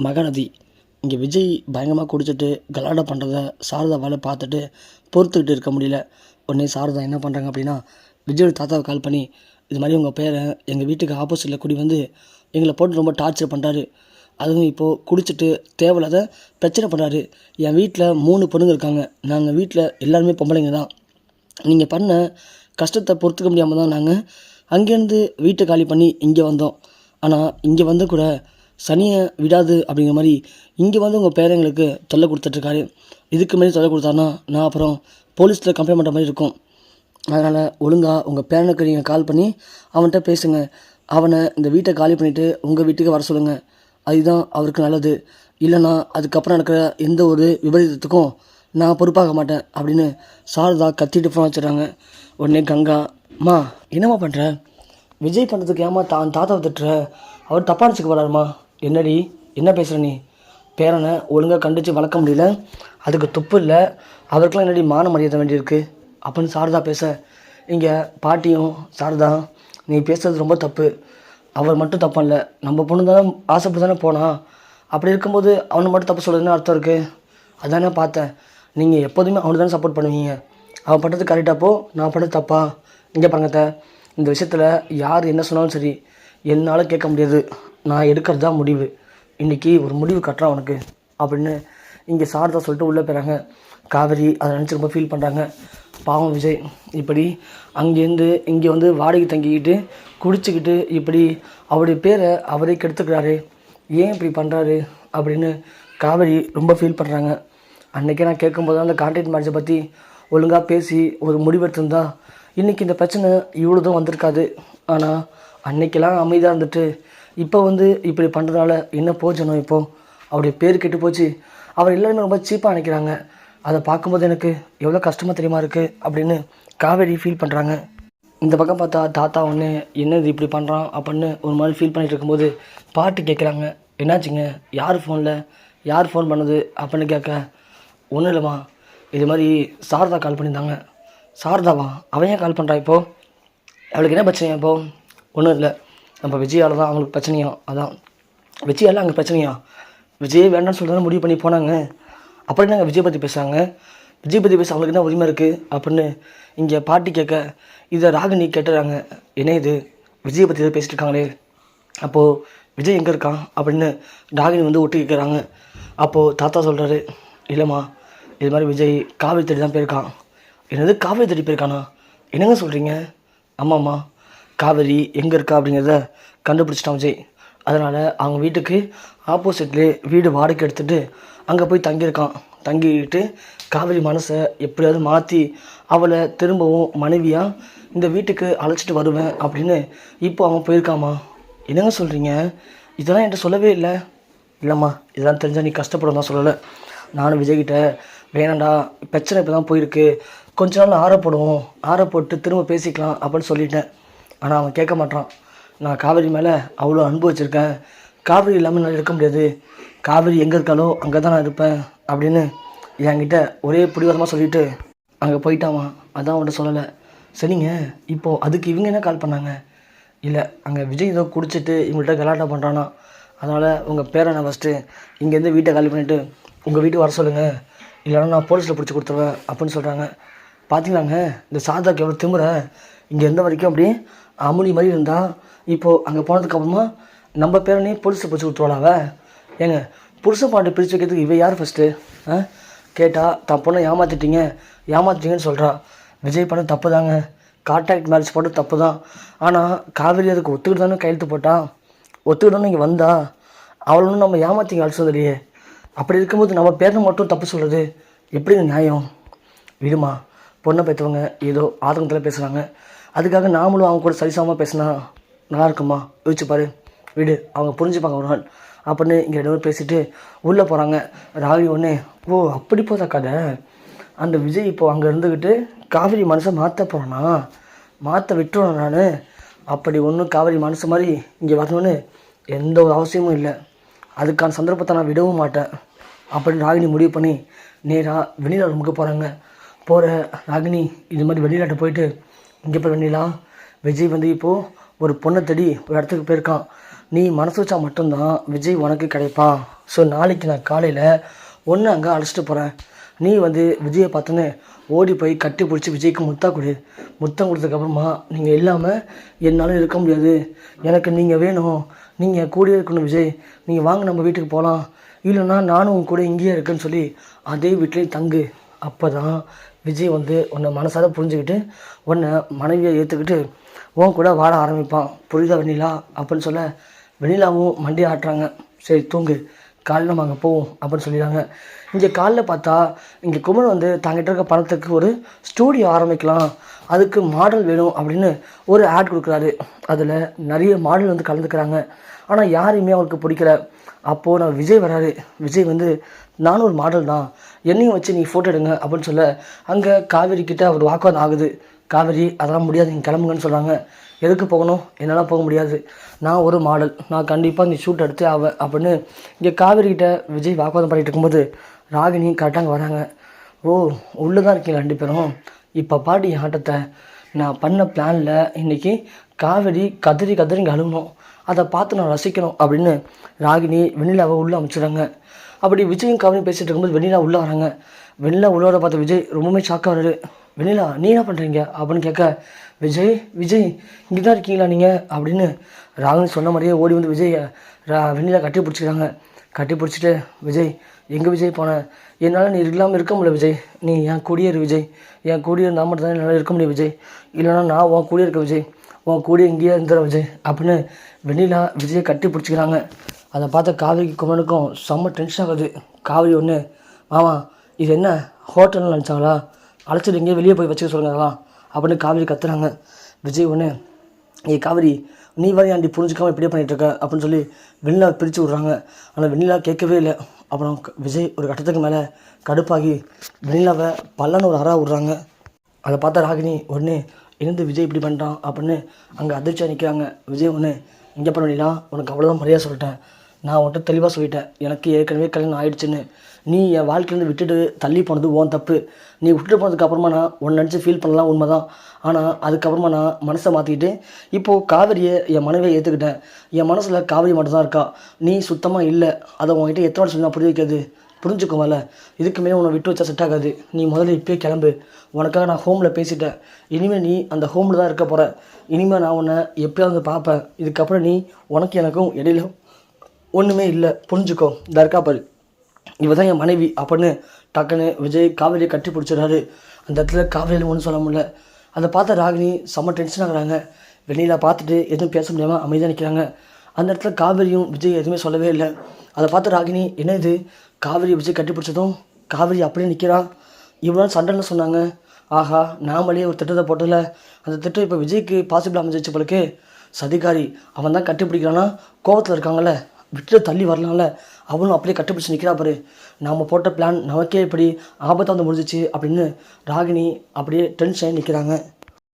மகாநதி. இங்கே விஜய் பயங்கரமாக குடிச்சிட்டு கலாட்டா பண்ணுறத சாரதாவால் பார்த்துட்டு பொறுத்துக்கிட்டு இருக்க முடியல. உடனே சாரதா என்ன பண்ணுறாங்க அப்படின்னா, விஜயோட தாத்தாவை கால் பண்ணி, இது மாதிரி உங்கள் பேரன் எங்கள் வீட்டுக்கு ஆப்போசிட்டில் குடி வந்து எங்களை போட்டு ரொம்ப டார்ச்சர் பண்ணுறாரு. அதுவும் இப்போது குடிச்சிட்டு தேவையில்லாத பிரச்சனை பண்ணுறாரு. என் வீட்டில் 3 பொண்ணுங்க இருக்காங்க. நாங்கள் வீட்டில் எல்லாருமே பொம்பளைங்க தான். நீங்கள் பண்ண கஷ்டத்தை பொறுத்துக்க முடியாமல் தான் நாங்கள் அங்கேருந்து வீட்டை காலி பண்ணி இங்கே வந்தோம். ஆனால் இங்கே வந்து கூட சனியை விடாது அப்படிங்கிற மாதிரி இங்கே வந்து உங்கள் பேரங்களுக்கு தொல்லை கொடுத்துட்ருக்காரு. இதுக்கு மேலே தொல்லை கொடுத்தாருன்னா நான் அப்புறம் போலீஸில் கம்ப்ளைண்ட் பண்ணுற மாதிரி இருக்கும். அதனால் ஒழுங்காக உங்கள் பேரனுக்கு நீங்கள் கால் பண்ணி அவன்கிட்ட பேசுங்க. அவனை இந்த வீட்டை காலி பண்ணிவிட்டு உங்கள் வீட்டுக்கு வர சொல்லுங்கள். அதுதான் அவருக்கு நல்லது. இல்லைனா அதுக்கப்புறம் நடக்கிற எந்த ஒரு விபரீதத்துக்கும் நான் பொறுப்பாக மாட்டேன் அப்படின்னு சாரதா கத்திட்டு ஃபோன் வச்சுட்றாங்க. உடனே கங்கா, அம்மா என்னம்மா பண்ணுற? விஜய் பண்ணுறதுக்கு ஏமா தாத்தாவை திட்டுற? அவர் தப்பாக நினச்சிக்க போகிறாருமா. என்னடி என்ன பேசுகிற நீ? பேரனை ஒழுங்காக கண்டித்து வளர்க்க முடியல, அதுக்கு துப்பு இல்லை, அவருக்கெல்லாம் என்னடி மான மரியாதை வேண்டியிருக்கு அப்படின்னு சாரதா பேச, இங்கே பாட்டியும் சாரதா நீ பேசுகிறது ரொம்ப தப்பு. அவர் மட்டும் தப்பா இல்லை, நம்ம பொண்ணு தானே ஆசைப்பட்டு தானே போனான். அப்படி இருக்கும்போது அவனை மட்டும் தப்பு சொல்கிறதுன்னு அர்த்தம் இருக்குது. அதானே பார்த்தேன். நீங்கள் எப்போதுமே அவனுக்கு தானே சப்போர்ட் பண்ணுவீங்க. அவன் பண்ணுறது கரெக்டாப்போ நான் பண்ணுறது தப்பா? இங்கே பாருங்கத்த, இந்த விஷயத்தில் யார் என்ன சொன்னாலும் சரி என்னால் கேட்க முடியாது. நான் எடுக்கிறது தான் முடிவு. இன்றைக்கி ஒரு முடிவு கட்டுறான் அவனுக்கு அப்படின்னு இங்கே சாரதா சொல்லிட்டு உள்ளே போயிறாங்க. காவேரி அதை நினச்சி ரொம்ப ஃபீல் பண்ணுறாங்க. பாவம் விஜய் இப்படி அங்கேருந்து இங்கே வந்து வாடகை தங்கிக்கிட்டு குடிச்சிக்கிட்டு இப்படி அவருடைய பேரை அவரே கெடுத்துக்கிறாரு. ஏன் இப்படி பண்ணுறாரு அப்படின்னு காவேரி ரொம்ப ஃபீல் பண்ணுறாங்க. அன்றைக்கே நான் கேட்கும்போது அந்த கான்ட்ராக்ட் மேரேஜை பற்றி ஒழுங்காக பேசி ஒரு முடிவெடுத்திருந்தா இன்றைக்கி இந்த பிரச்சனை இவ்வளோ தான் வந்திருக்காது. ஆனால் அன்றைக்கெல்லாம் அமைதியாக இருந்துட்டு இப்போ வந்து இப்படி பண்ணுறதுனால என்ன போச்சணும்? இப்போது அவருடைய பேர் கெட்டு போச்சு. அவர் எல்லாருமே ரொம்ப சீப்பாக நினைக்கிறாங்க. அதை பார்க்கும்போது எனக்கு எவ்வளோ கஷ்டமாக தெரியுமா இருக்குது அப்படின்னு காவேரி ஃபீல் பண்ணுறாங்க. இந்த பக்கம் பார்த்தா தாத்தா ஒன்று என்னது இப்படி பண்ணுறான் அப்படின்னு ஒரு மாதிரி ஃபீல் பண்ணிகிட்டு இருக்கும்போது பாட்டு கேட்குறாங்க. என்னாச்சுங்க? யார் ஃபோன் பண்ணது அப்படின்னு கேட்க, ஒன்றும் இல்லைம்மா, இது மாதிரி சாரதா கால் பண்ணியிருந்தாங்க. சாரதாவா? அவன் ஏன் கால் பண்ணுறா இப்போது? அவளுக்கு என்ன பிரச்சனையா இப்போது? ஒன்றும் இல்லை, நம்ம விஜயால் தான் அவங்களுக்கு பிரச்சனையா. அதான் விஜயால் அங்கே பிரச்சனையா? விஜய் வேண்டாம்னு சொல்லி தானே முடிவு பண்ணி போனாங்க. அப்படி நாங்கள் விஜய் பற்றி பேசுகிறாங்க. விஜய் பற்றி பேச அவங்களுக்கு என்ன உரிமை இருக்குது அப்படின்னு இங்கே பாட்டி கேட்க, இதை ராகினி கேட்டுறாங்க. என்ன இது விஜயை பற்றி எதாவது பேசிட்டு இருக்காங்களே, அப்போது விஜய் எங்கே இருக்கான் அப்படின்னு ராகினி வந்து ஒட்டு கேட்குறாங்க. அப்போது தாத்தா சொல்கிறாரு, இல்லைம்மா, இது மாதிரி விஜய் காவேரி தேடி தான் போயிருக்கான். என்னது காவேரி தேடி போயிருக்கானா? என்னங்க சொல்கிறீங்க? ஆமாம்மா, காவேரி எங்கே இருக்கா அப்படிங்கிறத கண்டுபிடிச்சிட்டான் விஜய். அதனால் அவங்க வீட்டுக்கு ஆப்போசிட்லேயே வீடு வாடகை எடுத்துகிட்டு அங்கே போய் தங்கியிருக்கான். தங்கிக்கிட்டு காவேரி மனசை எப்படியாவது மாற்றி அவளை திரும்பவும் மனைவியாக இந்த வீட்டுக்கு அழைச்சிட்டு வருவேன் அப்படின்னு இப்போ அவன் போயிருக்காமா. என்னங்க சொல்கிறீங்க? இதெல்லாம் என்கிட்ட சொல்லவே இல்லை. இல்லைம்மா, இதெல்லாம் தெரிஞ்சால் நீ கஷ்டப்படும் தான் சொல்லலை. நானும் விஜய்கிட்ட வேணாண்டா, பிரச்சனை இப்போ தான் போயிருக்கு, கொஞ்ச நாள் ஆறப்போடுவோம், ஆறப்போட்டு திரும்ப பேசிக்கலாம் அப்படின்னு சொல்லிட்டேன். ஆனால் அவன் கேட்க மாட்டான். நான் காவேரி மேலே அவ்வளோ அன்பு வச்சுருக்கேன். காவேரி இல்லாமல் நான் இருக்க முடியாது. காவேரி எங்கே இருக்காலோ அங்கே தான் நான் இருப்பேன் அப்படின்னு என்கிட்ட ஒரே பிடிவாதமாக சொல்லிவிட்டு அங்கே போயிட்டாமா. அதான் அவன்கிட்ட சொல்லலை. சரிங்க, இப்போது அதுக்கு இவங்க என்ன கால் பண்ணாங்க? இல்லை, அங்கே விஜய் ஏதோ குடிச்சிட்டு இவங்கள்ட்ட கலாட்டா பண்ணுறானா. அதனால் உங்கள் பேரனை ஃபஸ்ட்டு இங்கேருந்து வீட்டை காலி பண்ணிவிட்டு உங்கள் வீட்டுக்கு வர சொல்லுங்கள், இல்லைனா நான் போலீஸில் பிடிச்சி கொடுத்துருவேன் அப்படின்னு சொல்கிறாங்க. பார்த்தீங்களாங்க, இந்த சாதாக்கு எவ்வளோ திமுற. இங்கே இருந்த வரைக்கும் அப்படி அமுனி மாதிரி இருந்தால் இப்போது அங்கே போனதுக்கப்புறமா நம்ம பேரனே போலீஸில் பிடிச்சி கொடுத்துருவாளாவ. ஏங்க, புருஷன் பாட்டு பிரித்து வைக்கிறதுக்கு இவ யார் ஃபஸ்ட்டு? கேட்டால் தான் பொண்ணை ஏமாற்றிட்டீங்கன்னு சொல்கிறா. விஜய் பண்ண தப்பு தாங்க, கான்ட்ராக்ட் மேரேஜ் போட்டு தப்பு தான். ஆனால் காவேரி அதுக்கு ஒத்துக்கிட்டு தானே கையெழுத்து போட்டான். ஒத்துக்கிட்டு தானே இங்கே வந்தா. அவளும் நம்ம ஏமாற்றிங்க அடிச்சது இல்லையே. அப்படி இருக்கும்போது நம்ம பேரனை மட்டும் தப்பு சொல்கிறது எப்படிங்க நியாயம்? விடுமா, பொண்ணை பெற்றவங்க ஏதோ ஆதங்கத்தில் பேசுகிறாங்க, அதுக்காக நாமளும் அவங்க கூட சரிசமமாக பேசினா நல்லா இருக்குமா? யோசிச்சு பாரு. விடு, அவங்க புரிஞ்சுப்பாங்க ஒரு நாள் அப்படின்னு இங்கே 2 பேர் பேசிவிட்டு உள்ளே போகிறாங்க. ராகி ஒன்று, ஓ அப்படி போதா கதை. அந்த விஜய் இப்போது அங்கே இருந்துக்கிட்டு காவேரி மனசை மாற்ற போகிறானா? மாற்ற விட்டுருவேன் நான். அப்படி ஒன்றும் காவேரி மனசு மாதிரி இங்கே வரணும்னு எந்த ஒரு அவசியமும் இல்லை. அதுக்கான சந்தர்ப்பத்தை நான் விடவும் மாட்டேன் அப்படின்னு ராகினி முடிவு பண்ணி நேராக வெண்ணிலா ரூமுக்கு போகிறாங்க. போகிற ராகினி இது மாதிரி வெளிநாட்டை போயிட்டு, இங்கே போய் வெண்ணிலா, விஜய் வந்து இப்போது ஒரு பொண்ணை தேடி ஒரு இடத்துக்கு போயிருக்கான். நீ மனசு வச்சா மட்டும்தான் விஜய் உனக்கு கிடைப்பான். ஸோ நாளைக்கு நான் காலையில் ஒன்று அங்கே அழைச்சிட்டு போகிறேன். நீ வந்து விஜயை பார்த்தோன்னே ஓடி போய் கட்டி பிடிச்சி விஜய்க்கு முத்தம் கொடுத்ததுக்கப்புறமா நீங்கள் இல்லாமல் என்னால் இருக்க முடியாது, எனக்கு நீங்கள் வேணும், நீங்கள் கூடயே இருக்கணும் விஜய், நீங்கள் வாங்க நம்ம வீட்டுக்கு போகலாம், இல்லைன்னா நானும் உன் கூட இங்கேயே இருக்கேன்னு சொல்லி அதே வீட்லேயும் தங்கு. அப்போ தான் விஜய் வந்து உன்னை மனசார புரிஞ்சுக்கிட்டு உன்னை மனைவியை ஏற்றுக்கிட்டு உன் கூட வாழ ஆரம்பிப்பான். புரியுதா வெண்ணிலா அப்படின்னு சொல்ல வெண்ணிலாவும் மண்டி ஆட்டுறாங்க. சரி தூங்கு, காலையில் நம்ம அங்கே போவோம் அப்படின்னு சொல்லிடுறாங்க. இங்கே காலைல பார்த்தா இங்கே குமரன் வந்து தாங்கிட்ட இருக்க பணத்துக்கு ஒரு ஸ்டூடியோ ஆரம்பிக்கலாம், அதுக்கு மாடல் வேணும் அப்படின்னு ஒரு ஆட் கொடுக்குறாரு. அதில் நிறைய மாடல் வந்து கலந்துக்கிறாங்க. ஆனால் யாரையுமே அவருக்கு பிடிக்கல. அப்போது நான் விஜய் வராரு. விஜய் வந்து நானும் ஒரு மாடல் தான், என்னையும் வச்சு நீ ஃபோட்டோ எடுங்க அப்படின்னு சொல்ல அங்கே காவேரி கிட்டே அவர் வாக்குவாதம் ஆகுது. காவேரி அதெல்லாம் முடியாது, நீங்கள் கிளம்புங்கன்னு சொல்கிறாங்க. எதுக்கு போகணும், என்னால் போக முடியாது, நான் ஒரு மாடல், நான் கண்டிப்பாக நீ ஷூட் எடுத்தே ஆவேன் அப்படின்னு இங்கே காவேரிக்கிட்ட விஜய் வாக்குவாதம் பண்ணிகிட்டு இருக்கும்போது ராகினி கரெக்டாக அங்கே வராங்க. ஓ உள்ளே தான் இருக்கீங்க ரெண்டு பேரும், இப்போ பாட்டி என் ஆட்டத்தை. நான் பண்ண பிளானில் இன்றைக்கி காவேரி கதறி இங்கே அழுகணும், அதை பார்த்து நான் ரசிக்கணும் அப்படின்னு ராகினி வெண்ணிலாவை உள்ளே அமைச்சிடுறாங்க. அப்படி விஜயும் காவேரியும் பேசிகிட்டு இருக்கும்போது வெண்ணிலா உள்ளே வராங்க. வெண்ணிலா உள்ளே பார்த்த விஜய் ரொம்பவுமே ஷாக்காக வர்றாரு. வெண்ணிலா நீ என்ன பண்ணுறீங்க அப்படின்னு கேட்க விஜய் இங்கே தான் இருக்கீங்களா நீங்கள் அப்படின்னு ராகினி சொன்ன மாதிரியே ஓடி வந்து விஜயை வெண்ணிலா கட்டி பிடிச்சிக்கிறாங்க. கட்டி பிடிச்சிட்டு விஜய் எங்கே விஜய் போனேன், என்னால் நீ இல்லாமல் இருக்க முடியல விஜய், நீ என் கூடியே இரு விஜய், என் கூடியே இருந்தால் மட்டும் தான் என்னால் இருக்க முடியும் விஜய், இல்லைனா நான் உன் கூடியே இருக்க விஜய், உன் கூடியே இங்கேயே இருந்துடுறேன் விஜய் அப்படின்னு வெண்ணிலா விஜயை கட்டி பிடிச்சிக்கிறாங்க. அதை பார்த்த காவேரிக்கு குமரனுக்கும் செம்ம டென்ஷன் ஆகுது. காவேரி ஒன்று மாமா இது என்ன ஹோட்டல்னு நினச்சாங்களா, அழைச்சிட்டு எங்கேயே வெளியே போய் வச்சுக்க சொல்லுங்கலாம் அப்படின்னு காவேரி கத்துறாங்க. விஜய் ஒன்று காவேரி நீ வரையும் ஆண்டி புரிஞ்சுக்காமல் இப்படியே பண்ணிகிட்ருக்க அப்படின்னு சொல்லி வெண்ணிலா பிரித்து விட்றாங்க. ஆனால் வெண்ணிலா கேட்கவே இல்லை. அப்புறம் விஜய் ஒரு கட்டத்துக்கு மேலே கடுப்பாகி வெண்ணிலாவை பல்லன்னு ஒரு அறா விட்றாங்க. அதை பார்த்தா ராகினி உடனே இருந்து விஜய் இப்படி பண்ணிட்டான் அப்படின்னு அங்கே அதிர்ச்சியாக நிற்கிறாங்க. விஜய் ஒன்று இங்கே பண்ணிடலாம், உனக்கு அவ்வளோதான் மரியாதை சொல்லிட்டேன், நான் உன்கிட்ட தெளிவாக சொல்லிட்டேன், எனக்கு ஏற்கனவே கல்யாணம் ஆகிடுச்சின்னு, நீ என் வாழ்க்கையிலேருந்து விட்டுட்டு தள்ளி போனது உன் தப்பு, நீ விட்டுட்டு போனதுக்கப்புறமா நான் உன்னை நினச்சி ஃபீல் பண்ணலாம் உண்மை தான், ஆனால் அதுக்கப்புறமா நான் மனசை மாற்றிக்கிட்டு இப்போது காவேரியை என் மனைவியை ஏற்றுக்கிட்டேன், என் மனசில் காவேரி மட்டும்தான் இருக்கா, நீ சுத்தமாக இல்லை, அதை உங்ககிட்ட எத்தனை சொல்லி நான் புரிய வைக்கிறது, புரிஞ்சுக்கோமல, இதுக்கு மேலே உன்னை விட்டு வச்சா செட் ஆகாது, நீ முதல்ல இப்போயே கிளம்பு, உனக்காக நான் ஹோமில் பேசிட்டேன், இனிமேல் நீ அந்த ஹோமில் தான் இருக்க போகிற, இனிமேல் நான் உன்னை எப்போயாவது வந்து பார்ப்பேன், இதுக்கப்புறம் நீ உனக்கு எனக்கும் இடையில ஒன்றுமே இல்லை, புரிஞ்சுக்கோ, இந்த இருக்கா பாரு, இவ தான் என் மனைவி அப்படின்னு டக்குன்னு விஜய் காவேரியை கட்டி பிடிச்சிடுறாரு. அந்த இடத்துல காவேரியில் ஒன்றும் சொல்ல முடியல. அதை பார்த்த ராகினி செம்ம டென்ஷன் ஆகுறாங்க. வெளியில் பார்த்துட்டு எதுவும் பேச முடியாமல் அமைதியாக நிற்கிறாங்க. அந்த இடத்துல காவேரியும் விஜய் எதுவுமே சொல்லவே இல்லை. அதை பார்த்து ராகினி என்ன இது, காவேரி விஜய் கட்டி பிடிச்சதும் காவேரி அப்படியே நிற்கிறான், இவ்வளோ சண்டைன்னு சொன்னாங்க, ஆஹா நாமளே ஒரு திட்டத்தை போட்டதில்ல, அந்த திட்டம் இப்போ விஜய்க்கு பாசிபிள் அமைஞ்சிச்சு போலக்கு, சதிகாரி அவன் தான் கட்டி பிடிக்கிறான்னா கோவத்தில் இருக்காங்கல்ல, விட்டு தள்ளி வரலாம்ல, அவனும் அப்படியே கட்டுப்பிடிச்சு நிற்கிறா பாரு, நாம் போட்ட பிளான் நமக்கே இப்படி ஆபத்தாக வந்து முடிஞ்சிச்சு அப்படின்னு ராகினி அப்படியே டென்ஷன் நிற்கிறாங்க.